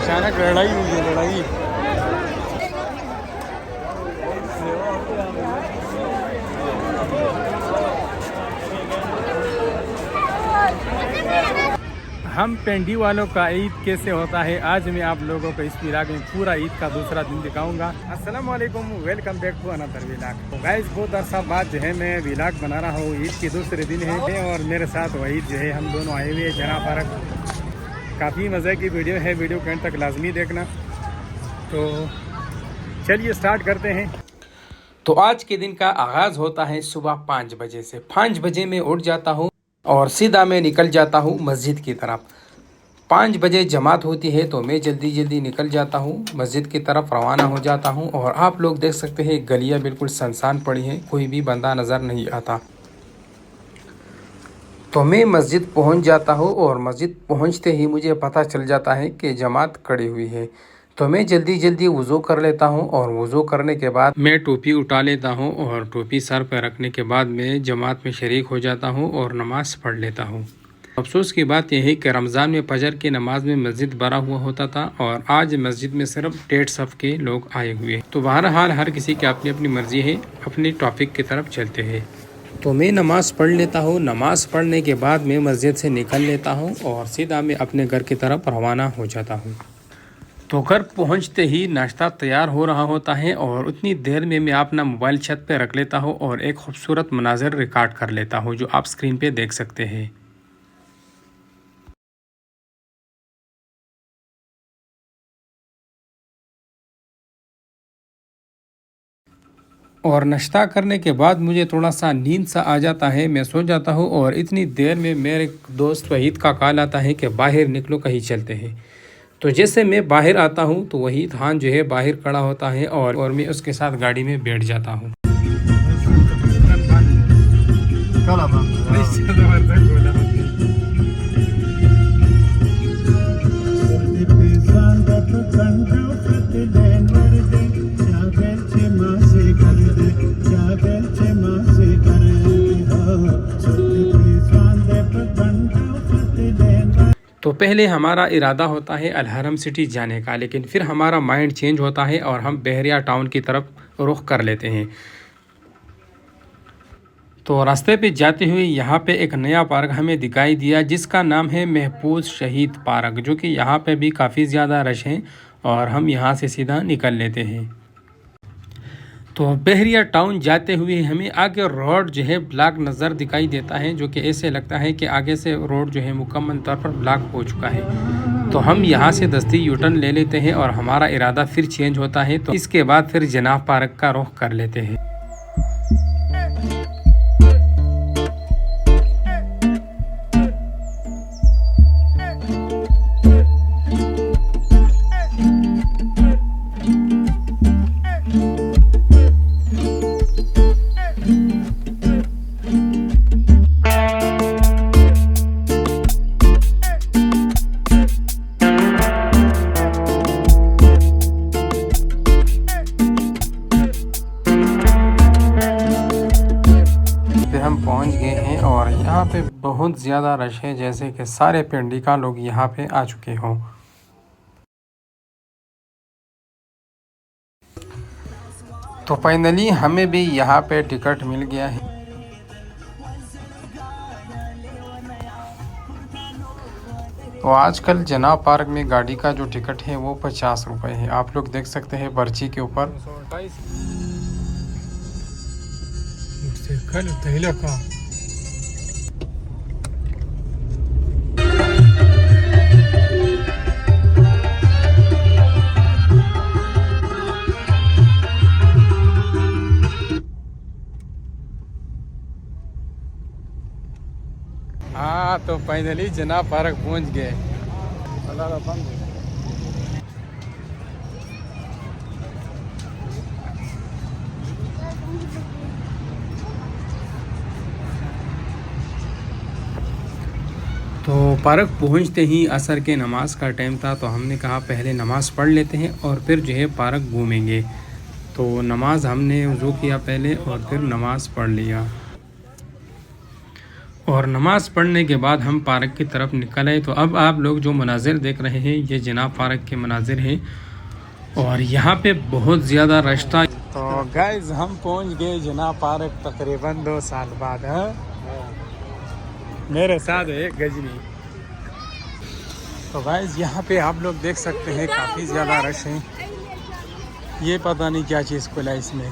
अचानक लड़ाई हुई है, लड़ाई। हम पेंडी वालों का ईद कैसे होता है आज मैं आप लोगों को इस विलाग में पूरा ईद का दूसरा दिन दिखाऊंगा। अस्सलाम वालेकुम, welcome back to another vlog. तो गाइस बहुत अरसा बाद जो है मैं विलाग बना रहा हूँ। ईद के दूसरे दिन है और मेरे साथ वहीद जो है, हम दोनों आए हुए हैं जना पार्क। काफ़ी मज़े की वीडियो है, वीडियो के अंत तक लाजमी देखना। तो चलिए स्टार्ट करते हैं। तो आज के दिन का आगाज़ होता है सुबह 5 बजे से। 5 बजे मैं उठ जाता हूँ और सीधा मैं निकल जाता हूँ मस्जिद की तरफ। 5 बजे जमात होती है तो मैं जल्दी जल्दी निकल जाता हूँ, मस्जिद की तरफ रवाना हो जाता हूँ। और आप लोग देख सकते हैं गलियाँ बिल्कुल सुनसान पड़ी हैं, कोई भी बंदा नज़र नहीं आता। तो मैं मस्जिद पहुँच जाता हूँ और मस्जिद पहुँचते ही मुझे पता चल जाता है कि जमात खड़ी हुई है। तो मैं जल्दी जल्दी वज़ू कर लेता हूँ और वज़ू करने के बाद मैं टोपी उठा लेता हूँ और टोपी सर पर रखने के बाद मैं जमात में शरीक हो जाता हूँ और नमाज़ पढ़ लेता हूँ। अफसोस की बात यह है कि रमज़ान में फजर की नमाज में मस्जिद भरा हुआ होता था और आज मस्जिद में सिर्फ 1.5 सफ़ के लोग आए हुए हैं। तो बहरहाल हर किसी की अपनी अपनी मर्ज़ी है, अपनी टॉपिक की तरफ चलते हैं। तो मैं नमाज़ पढ़ लेता हूँ। नमाज़ पढ़ने के बाद मैं मस्जिद से निकल लेता हूँ और सीधा मैं अपने घर की तरफ रवाना हो जाता हूँ। तो घर पहुंचते ही नाश्ता तैयार हो रहा होता है और उतनी देर में मैं अपना मोबाइल छत पे रख लेता हूं और एक खूबसूरत मनाज़र रिकॉर्ड कर लेता हूं जो आप स्क्रीन पे देख सकते हैं। और नाश्ता करने के बाद मुझे थोड़ा सा नींद सा आ जाता है, मैं सो जाता हूं। और इतनी देर में मेरे दोस्त वहीद का कॉल आता है कि बाहर निकलो, कहीं चलते हैं। तो जैसे मैं बाहर आता हूं तो वहीद खान जो है बाहर खड़ा होता है और मैं उसके साथ गाड़ी में बैठ जाता हूं। तो पहले हमारा इरादा होता है अलहरम सिटी जाने का, लेकिन फिर हमारा माइंड चेंज होता है और हम बहरिया टाउन की तरफ रुख कर लेते हैं। तो रास्ते पे जाते हुए यहाँ पे एक नया पार्क हमें दिखाई दिया जिसका नाम है महफूज शहीद पार्क, जो कि यहाँ पे भी काफ़ी ज़्यादा रश है और हम यहाँ से सीधा निकल लेते हैं। तो बहरिया टाउन जाते हुए हमें आगे रोड जो है ब्लॉक नज़र दिखाई देता है, जो कि ऐसे लगता है कि आगे से रोड जो है मुकम्मल तौर पर ब्लॉक हो चुका है। तो हम यहाँ से दस्ती यूटर्न ले लेते हैं और हमारा इरादा फिर चेंज होता है। तो इसके बाद फिर जनाब पार्क का रुख कर लेते हैं। हम पहुंच गए हैं और यहाँ पे बहुत ज़्यादा रश है, जैसे कि सारे पिंडी का लोग यहाँ पे आ चुके हों। तो फाइनली हमें भी यहाँ पे टिकट मिल गया है। तो आजकल जनाब पार्क में गाड़ी का जो टिकट है वो 50 रुपये है, आप लोग देख सकते हैं पर्ची के ऊपर। हाँ तो फाइनली जनाब पार्क पहुंच गए। तो पार्क पहुंचते ही असर के नमाज़ का टाइम था, तो हमने कहा पहले नमाज़ पढ़ लेते हैं और फिर जो है पार्क घूमेंगे। तो नमाज़ हमने वज़ू किया पहले और फिर नमाज़ पढ़ लिया। और नमाज़ पढ़ने के बाद हम पार्क की तरफ निकल आए। तो अब आप लोग जो मनाजिर देख रहे हैं ये जिनाब पार्क के मनाजिर हैं और यहाँ पे बहुत ज़्यादा रश था। तो गाइस हम पहुँच गए जिनाब पार्क तकरीबन 2 साल बाद। है मेरे साथ है गजनी। तो गाइस यहाँ पे आप लोग देख सकते हैं काफ़ी ज़्यादा रश है। ये पता नहीं क्या चीज़ खुला इसमें।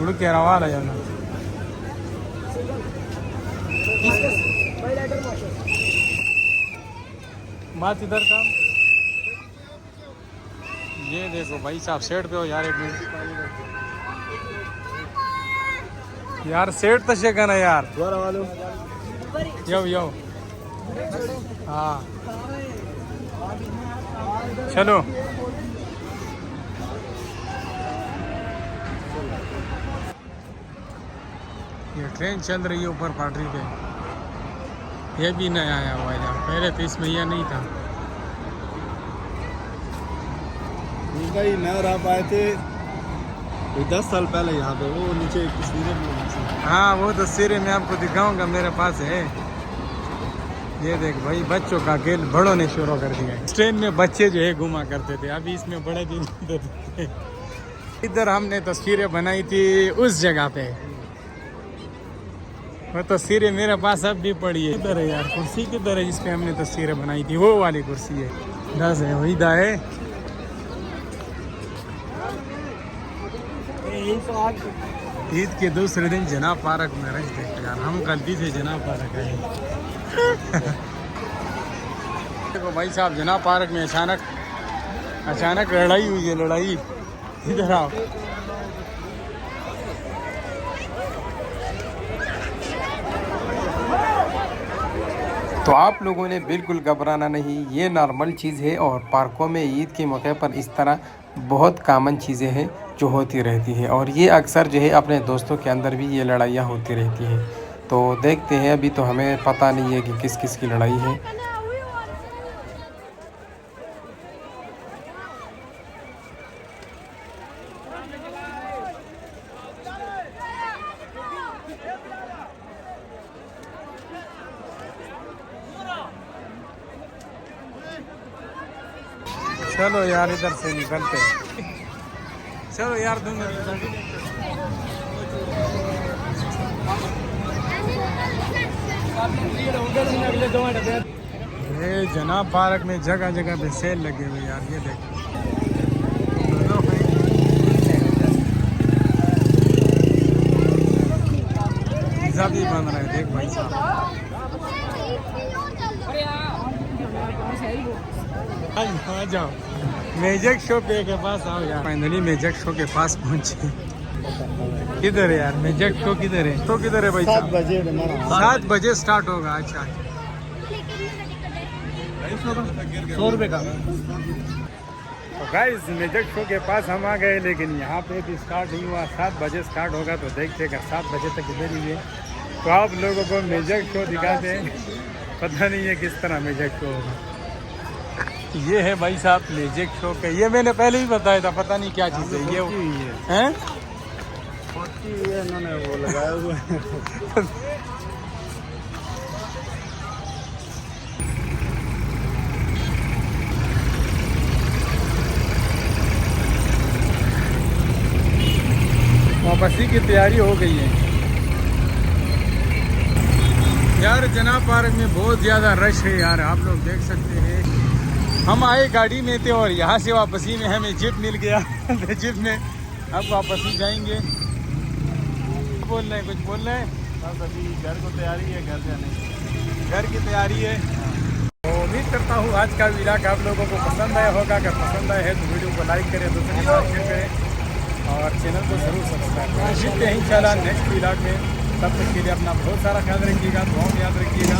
उड़ के रवा रहा जाना। बात इधर का ये देखो भाई साहब सेट पे हो यार। एक मिनट यार सेट तो शेखा ना यार। यो यो हाँ चलो ये ट्रेन चल रही है ऊपर पटरी पे। ये भी नया आया हुआ है यार, पहले तो इसमें यह नहीं था। भाई नया रह पाए थे 10 साल पहले यहाँ पे। वो नीचे तस्वीरें में हाँ वो तस्वीरें मैं आपको दिखाऊंगा, मेरे पास है। ये देख भाई बच्चों का खेल बड़ों ने शुरू कर दिया है। ट्रेन में बच्चे जो है घुमा करते थे, अभी इसमें बड़े भी नहीं होते थे। इधर हमने तस्वीरें बनाई थी उस जगह पे। वो तस्वीरें मेरे पास अब भी पड़ी है। किधर है यार कुर्सी, किधर है जिस पे हमने तस्वीरें बनाई थी? वो वाली कुर्सी है। 10 है वही दा है। ईद के दूसरे दिन जिनाब पार्क में रश देखते यार। हम गलती से जिनाब पार्क आए। देखो भाई साहब जिनाब पार्क में अचानक लड़ाई हुई है। लड़ाई इधर आओ। तो आप लोगों ने बिल्कुल घबराना नहीं, ये नॉर्मल चीज़ है। और पार्कों में ईद के मौके पर इस तरह बहुत कॉमन चीज़ें हैं जो होती रहती है। और ये अक्सर जो है अपने दोस्तों के अंदर भी ये लड़ाइयाँ होती रहती हैं। तो देखते हैं, अभी तो हमें पता नहीं है कि किस किस की लड़ाई है। चलो यार इधर से निकलते हैं। चलो यार ये जिनाब पार्क में जगह जगह पे सेल लगे हुए यार। ये देखो पिज़्ज़ा भी बन रहा है। देख भाई साहब आ जाओ मेजक शो पे के पास आओ यार। फाइनली मेजक शो के पास पहुंचे। किधर है यार मेजक शो? किधर है तो किधर है भाई साहब? 7 बजे स्टार्ट होगा। अच्छा 100 रुपये का। तो गाइस मेजक शो के पास हम आ गए, लेकिन यहाँ पे भी स्टार्ट नहीं हुआ। 7 बजे स्टार्ट होगा तो देखते अगर 7 बजे तक इधर ही है तो आप लोगों को मेजक शो दिखाते हैं। पता नहीं है किस तरह मेजक शो होगा। ये है भाई साहब मेजक शो का। ये मैंने पहले ही बताया था, पता नहीं क्या चीज़ है ये हैं। इन्होंने वो लगाया हुआ है। वापसी की तैयारी हो गई है यार। जिनाब पार्क में बहुत ज़्यादा रश है यार, आप लोग देख सकते हैं। हम आए गाड़ी में थे और यहाँ से वापसी में हमें जिप मिल गया। जिप में अब वापसी जाएंगे। बोल रहे हैं कुछ बोल रहे हैं? बस अभी घर को तैयारी है, घर जाने की। घर की तैयारी है। तो उम्मीद करता हूँ आज का व्लॉग आप लोगों को पसंद आया होगा। अगर पसंद आया है तो वीडियो को लाइक करें, दूसरे के साथ शेयर करें और चैनल को ज़रूर सब्सक्राइब करें। मिलते हैं इंशाल्लाह नेक्स्ट व्लॉग में। तब तक के लिए अपना बहुत सारा ख्याल रखिएगा, दुआ में याद रखिएगा।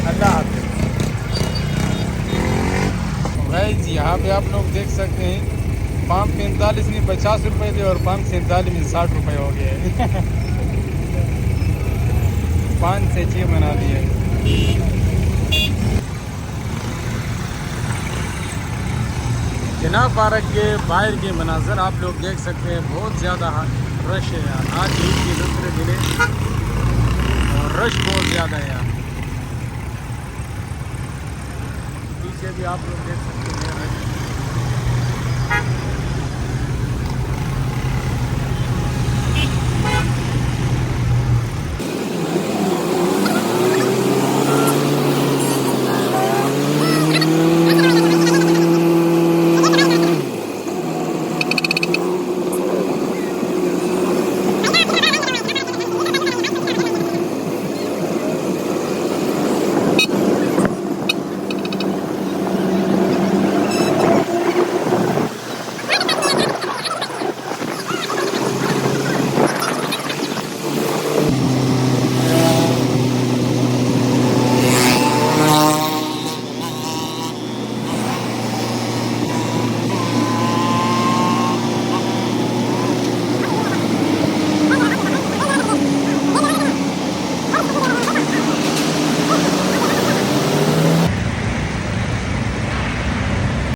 अल्लाह हाफ़िज़। गाइस यहाँ पे आप लोग देख सकते हैं पाम 45 में 50 रुपये थे और पाम 47 में 60 रुपये हो गए। 5 से 6 बना दिए। जिना पार्क के बाहर के मनाजर आप लोग देख सकते हैं, बहुत ज़्यादा रश है यार। आज ईद के दूसरे दिन और रश बहुत ज़्यादा है यार। पीछे भी आप लोग देख सकते हैं रश।